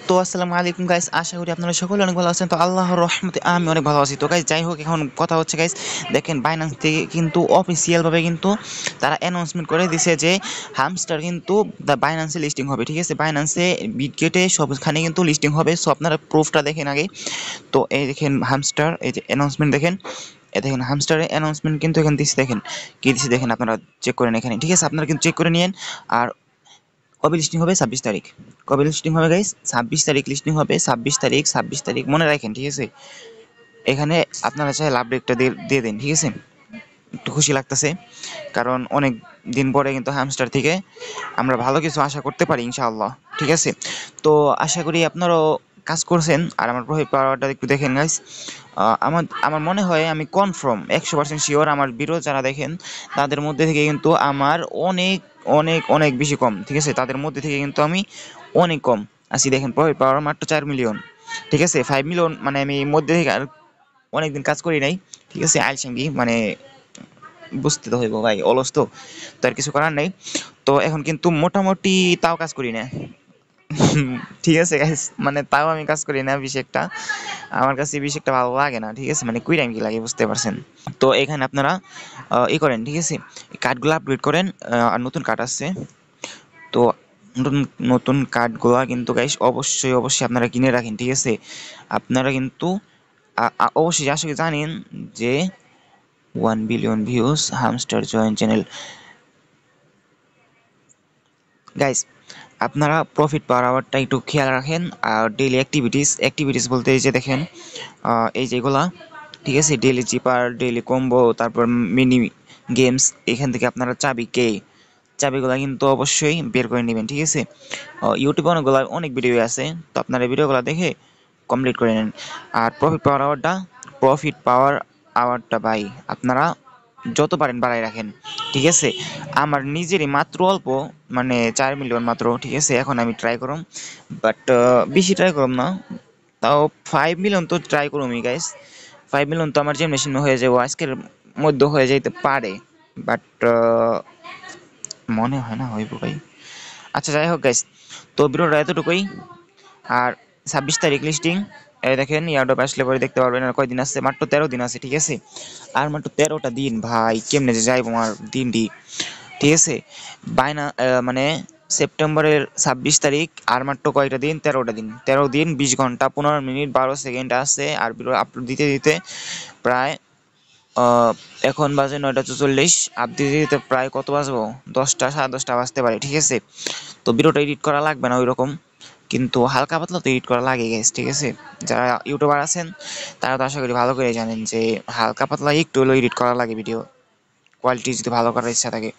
তো আসসালামু আলাইকুম গাইস, আশা করি আপনারা সকলে অনেক ভালো আছেন। তো আল্লাহর রহমতে আমি অনেক ভালো আছি। তো গাইস যাই হোক, এখন কথা হচ্ছে গাইস, দেখেন বাইন্যান্স থেকে কিন্তু অফিসিয়ালভাবে কিন্তু তারা অ্যানাউন্সমেন্ট করে দিছে যে হামস্টার কিন্তু বাইন্যান্সে লিস্টিং হবে। ঠিক আছে, বাইন্যান্সে, বিটগেটে সবখানে কিন্তু লিস্টিং হবে। সো আপনারা প্রুফটা দেখেন আগে। তো এই দেখেন হামস্টার, এই যে অ্যানাউন্সমেন্ট দেখেন, এ দেখেন হামস্টারের অ্যানাউন্সমেন্ট কিন্তু এখানে দিচ্ছে। দেখেন কি দিচ্ছে, দেখেন আপনারা চেক করেন এখানে। ঠিক আছে, আপনারা কিন্তু চেক করে নিন। আর কবে লিস্টিং হবে? 26 তারিখ। কবে লিস্টিং হবে গাইস? 26 তারিখ লিস্টিং হবে। 26 তারিখ, 26 তারিখ মনে রাখেন। ঠিক আছে, এখানে আপনারা চাইলে আপডেটটা দিয়ে দিন। ঠিক আছে, একটু খুশি লাগতেছে, কারণ অনেক দিন পরে কিন্তু হ্যামস্টার থেকে আমরা ভালো কিছু আশা করতে পারি ইনশাআল্লাহ। ঠিক আছে, তো আশা করি আপনারাও কাজ করছেন। আর আমার প্রফিট পাওয়ারটা একটু দেখেন গাইস। আমার আমার মনে হয়, আমি কনফার্ম 100% শিওর, আমার ভিডিও যারা দেখেন তাদের মধ্যে থেকে কিন্তু আমার অনেক অনেক অনেক বেশি কম। ঠিক আছে, তাদের মধ্যে থেকে কিন্তু আমি অনেক কম আছি। দেখেন প্রফিট পাওয়ার মাত্র 4 মিলিয়ন। ঠিক আছে, 5 মিলিয়ন মানে আমি এর মধ্যে থেকে আর অনেকদিন কাজ করি নাই। ঠিক আছে, আলসেঙ্গি মানে বুঝতে তো হইব ভাই, অলস তো, তো আর কিছু করার নেই। তো এখন কিন্তু মোটামুটি তাও কাজ করি না। ঠিক আছে গাইস, মানে তাও আমি কাজ করি না বেশি একটা। আমার কাছে বেশি একটা ভালো লাগে না। ঠিক আছে, মানে কুই টাইম কি লাগে বুঝতে পারছেন। তো এখানে আপনারা ই করেন। ঠিক আছে, কার্ডগুলো আপগ্রেড করেন। আর নতুন কার্ড আসছে। তো নতুন নতুন কার্ডগুলো কিন্তু গাইস অবশ্যই অবশ্যই আপনারা কিনে রাখেন। ঠিক আছে, আপনারা কিন্তু অবশ্যই আশা করি জানেন যে 1 billion views, hamster join channel. Guys আপনারা প্রফিট পার আওয়ারটা একটু খেয়াল রাখেন। আর ডেইলি অ্যাক্টিভিটিস বলতে এই যে দেখেন, এই যেগুলা, ঠিক আছে, ডেইলি চিপার, ডেইলি কম্বো, তারপর মিনি গেমস, এখান থেকে আপনারা চাবিগুলো কিন্তু অবশ্যই বের করে নেবেন। ঠিক আছে, ইউটিউবে অনেক ভিডিও আছে, তো আপনারা ভিডিওগুলো দেখে কমপ্লিট করে নেন। আর প্রফিট পাওয়ার আওয়ারটা ভাই আপনারা যত পারেন বাড়াই রাখেন। ঠিক আছে, আমার নিজেরই মাত্র অল্প, মানে 4 মিলিয়ন মাত্র। ঠিক আছে, এখন আমি ট্রাই করুম, বাট বেশি ট্রাই করুম না, তাও 5 মিলিয়ন তো ট্রাই করুমই গাইস। 5 মিলিয়ন তো আমার যেমনি সেমনি হয়ে যাবো, আজকের মধ্যে হয়ে যাইতে পারে, বাট মনে হয় না হইব ভাই। আচ্ছা যাই হোক গাইস, তো ভিডিওটা এতটুকুই। আর 26 তারিখ লিস্টিং, এই দেখেন ইয়ারডপ আসলে পরে দেখতে পারবেন। আর কয়দিন আছে? মাত্র 13 দিন আছে। ঠিক আছে, আর মাত্র 13টা দিন ভাই, কেমনে যে যাইব আমার দিনটি। ঠিক আছে, বাইনা মানে সেপ্টেম্বরের 26 তারিখ, আর মাত্র কয়টা দিন? 13টা দিন। 13 দিন 20 ঘন্টা 15 মিনিট 12 সেকেন্ড আছে। আর ভিডিও আপলোড দিতে দিতে প্রায় এখন বাজে 9টা 44, আপডেট দিতে দিতে প্রায় কত বাজবো? 10টা, 10:30 বাজতে পারে। ঠিক আছে, তো ভিডিওটা এডিট করা লাগবে না ওই রকম, কিন্তু হালকা পাতলা তো এডিট করা লাগে গাইস। ঠিক আছে, যারা ইউটিউবার আছেন তারা তো আশা করি ভালো করে জানেন যে হালকা পাতলা একটু হলেও এডিট করা লাগে ভিডিও, কোয়ালিটি যদি ভালো করার ইচ্ছা থাকে।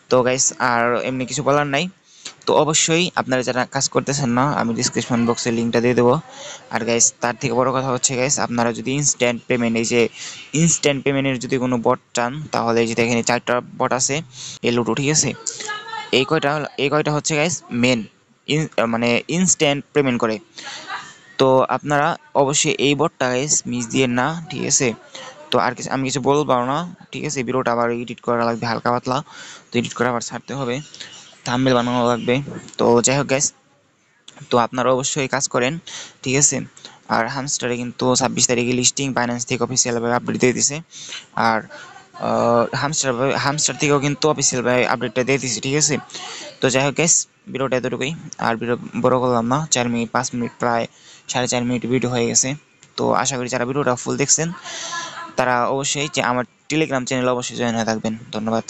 তো গাইস আর এমনি কিছু বলার নাই। তো অবশ্যই আপনারা যারা কাজ করতেছেন না, আমি ডিসক্রিপশন বক্সে লিঙ্কটা দিয়ে দেবো। আর গাইস তার থেকে বড় কথা হচ্ছে গাইস, আপনারা যদি ইনস্ট্যান্ট পেমেন্ট, এই যে ইনস্ট্যান্ট পেমেন্টের যদি কোনো বট চান, তাহলে এই যে দেখেন 4টা বট আছে এই লুটো। ঠিক আছে, এই কয়টা হচ্ছে গাইস মেন, মানে ইনস্ট্যান্ট পেমেন্ট করে। তো আপনারা অবশ্যই এই বটটা গাইস মিস দিয়েন না। ঠিক আছে, তো আর কিছু আমি কিছু বলবো না। ঠিক আছে, ভিডিওটা আবার এডিট করা লাগবে হালকা পাতলা, তো এডিট করে আবার ছাড়তে হবে, থাম্বনেল বানানো লাগবে। তো যাই হোক গাইস, তো আপনারা অবশ্যই কাজ করেন। ঠিক আছে, আর হামস্টারে কিন্তু 26 তারিখে লিস্টিং বাইন্যান্স থেকে অফিসিয়ালভাবে আপডেট দিয়ে দিছে। আর হামস্টার থেকেও কিন্তু অফিসিয়ালভাবে আপডেটটা দিয়ে দিছে। ঠিক আছে, তো যাই হোক গাইস, ভিডিওটা এতটুকুই। আর ভিডিও বড় করলাম না, 4 মিনিট 5 মিনিট, প্রায় 4.5 মিনিট ভিডিও হয়ে গেছে। তো আশা করি যারা ভিডিওটা ফুল দেখছেন তারা অবশ্যই যে আমার টেলিগ্রাম চ্যানেল অবশ্যই জয়েন হয়ে থাকবেন। ধন্যবাদ।